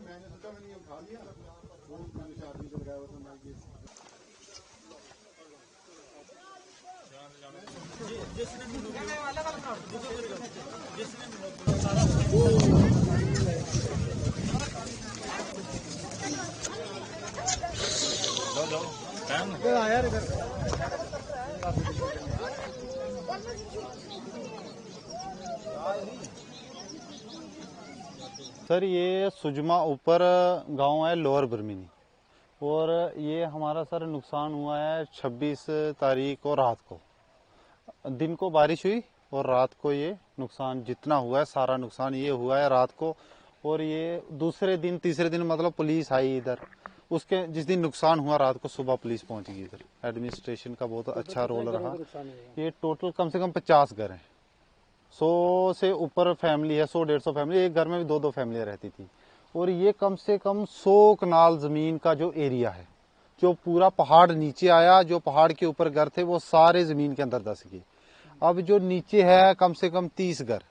मैंने सोचा मैंने उठा लिया वो आदमी को लगाया हुआ सर ये सुजमा ऊपर गांव है लोअर बर्मिनी और ये हमारा सर नुकसान हुआ है 26 तारीख को रात को। दिन को बारिश हुई और रात को ये नुकसान जितना हुआ है सारा नुकसान ये हुआ है रात को। और ये दूसरे दिन तीसरे दिन मतलब पुलिस आई इधर, उसके जिस दिन नुकसान हुआ रात को सुबह पुलिस पहुंच गई इधर। एडमिनिस्ट्रेशन का बहुत अच्छा रोल रहा। ये टोटल कम से कम 50 घर हैं, 100 से ऊपर फैमिली है, 100-150 फैमिली। एक घर में भी 2-2 फैमिलियां रहती थी। और ये कम से कम 100 कनाल जमीन का जो एरिया है, जो पूरा पहाड़ नीचे आया, जो पहाड़ के ऊपर घर थे वो सारे जमीन के अंदर धस गए। अब जो नीचे है कम से कम 30 घर,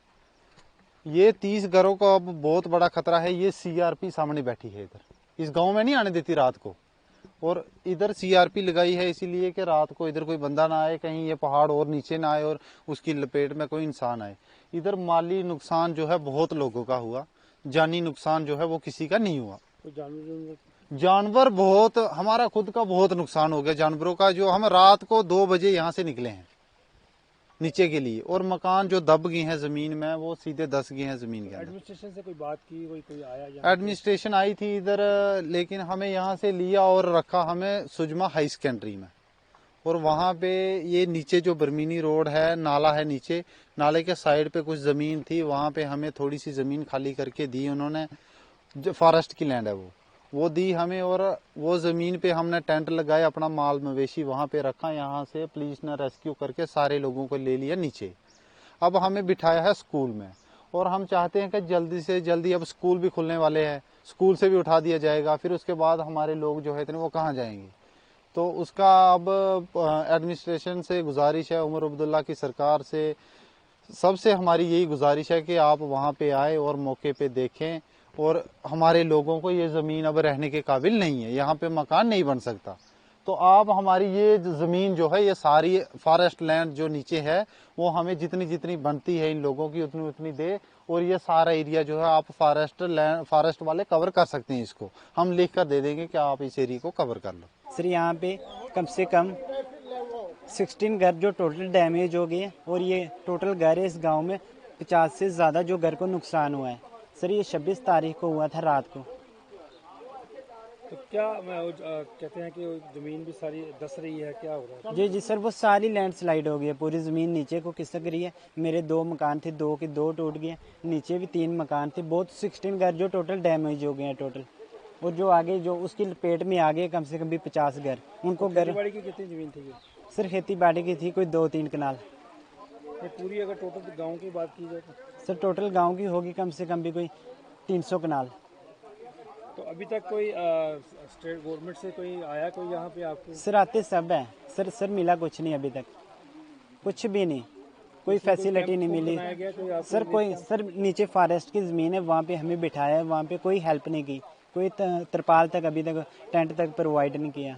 ये 30 घरों को अब बहुत बड़ा खतरा है। ये सीआरपी सामने बैठी है इधर, इस गांव में नहीं आने देती रात को। और इधर सीआरपी लगाई है इसीलिए कि रात को इधर कोई बंदा ना आए, कहीं ये पहाड़ और नीचे ना आए और उसकी लपेट में कोई इंसान आए। इधर माली नुकसान जो है बहुत लोगों का हुआ, जानी नुकसान जो है वो किसी का नहीं हुआ। जानवर बहुत, हमारा खुद का बहुत नुकसान हो गया जानवरों का। जो हम रात को 2 बजे यहाँ से निकले हैं नीचे के लिए, और मकान जो दब गए हैं जमीन में वो सीधे धस गए हैं जमीन के अंदर। एडमिनिस्ट्रेशन से कोई बात की, कोई आया? एडमिनिस्ट्रेशन आई थी इधर, लेकिन हमें यहाँ से लिया और रखा हमें सुजमा हाई सेकेंडरी में। और वहाँ पे ये नीचे जो बर्मिनी रोड है, नाला है नीचे, नाले के साइड पे कुछ जमीन थी, वहाँ पे हमें थोड़ी सी जमीन खाली करके दी उन्होंने। जो फॉरेस्ट की लैंड है वो दी हमें। और वो जमीन पे हमने टेंट लगाए, अपना माल मवेशी वहाँ पे रखा। यहाँ से पुलिस ने रेस्क्यू करके सारे लोगों को ले लिया नीचे। अब हमें बिठाया है स्कूल में, और हम चाहते हैं कि जल्दी से जल्दी, अब स्कूल भी खुलने वाले हैं, स्कूल से भी उठा दिया जाएगा। फिर उसके बाद हमारे लोग जो है इतने वो कहाँ जाएंगे। तो उसका अब एडमिनिस्ट्रेशन से गुजारिश है, उमर अब्दुल्ला की सरकार से, सबसे हमारी यही गुजारिश है कि आप वहाँ पे आए और मौके पे देखें। और हमारे लोगों को ये जमीन अब रहने के काबिल नहीं है, यहाँ पे मकान नहीं बन सकता। तो आप हमारी ये जमीन जो है, ये सारी फॉरेस्ट लैंड जो नीचे है, वो हमें जितनी जितनी बनती है इन लोगों की उतनी उतनी दे। और ये सारा एरिया जो है आप फॉरेस्ट वाले कवर कर सकते हैं। इसको हम लिख कर दे देंगे कि आप इस एरिया को कवर कर लो। सर यहाँ पे कम से कम 16 घर जो टोटल डैमेज हो गए, और ये टोटल घर है इस गांव में 50 से ज़्यादा जो घर को नुकसान हुआ है। सर ये 26 तारीख को हुआ था रात को। तो क्या कहते हैं कि जमीन भी सारी धस रही है, क्या हो रहा है? जी सर, वो सारी लैंडस्लाइड हो गई है, पूरी ज़मीन नीचे को खिसक रही है। मेरे 2 मकान थे, 2 के 2 टूट गए, नीचे भी 3 मकान थे। बहुत 16 घर जो टोटल डैमेज हो गए हैं टोटल। और जो आगे जो उसकी लपेट में आ गए कम से कम भी 50 घर, उनको घर। खेती बाड़ी की कितनी जमीन थी? सर खेती बाड़ी की थी कोई 2-3 कनाल। पूरी अगर टोटल गांव की बात की जाए तो सर टोटल गांव की होगी कम से कम भी कोई 300 कनाल। तो अभी तक कोई स्टेट गवर्नमेंट से कोई आया कोई यहाँ पे आपको? सर आते सब है सर मिला कुछ नहीं अभी तक, कुछ भी नहीं, कोई फैसिलिटी नहीं मिली सर नीचे फॉरेस्ट की ज़मीन है, वहाँ पे हमें बिठाया है, वहाँ पे कोई हेल्प नहीं की, कोई तरपाल तक अभी तक टेंट तक प्रोवाइड नहीं किया।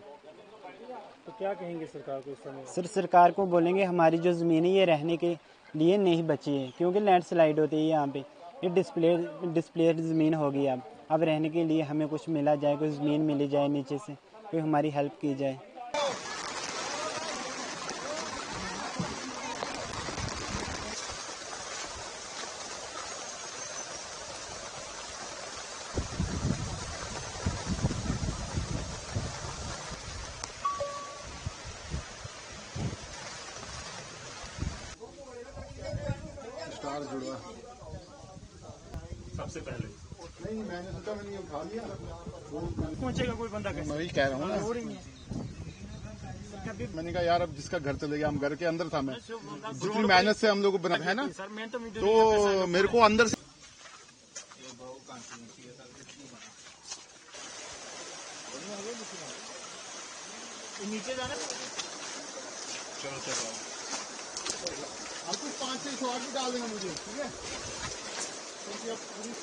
तो क्या कहेंगे सरकार को इस समय? सर सरकार को बोलेंगे हमारी जो ज़मीन है ये रहने के लिए नहीं बची है, क्योंकि लैंडस्लाइड होती है यहाँ पे। ये डिस्प्ले ज़मीन होगी। अब रहने के लिए हमें कुछ मिला जाए, कोई ज़मीन मिली जाए नीचे से, कोई हमारी हेल्प की जाए। जुड़वा सबसे पहले नहीं, मैंने सोचा मैंने उठा लिया पहुंचेगा कोई बंदा, मैं भी कह रहा हूँ ना। कभी मैंने कहा यार अब जिसका घर चले गया, हम घर के अंदर था मैं, जितनी मेहनत से हम लोग को बना है ना, तो मेरे को अंदर से नीचे जाना। चलो चलो आपको 5-6 और भी डाल देना मुझे, ठीक है, क्योंकि अब पूरी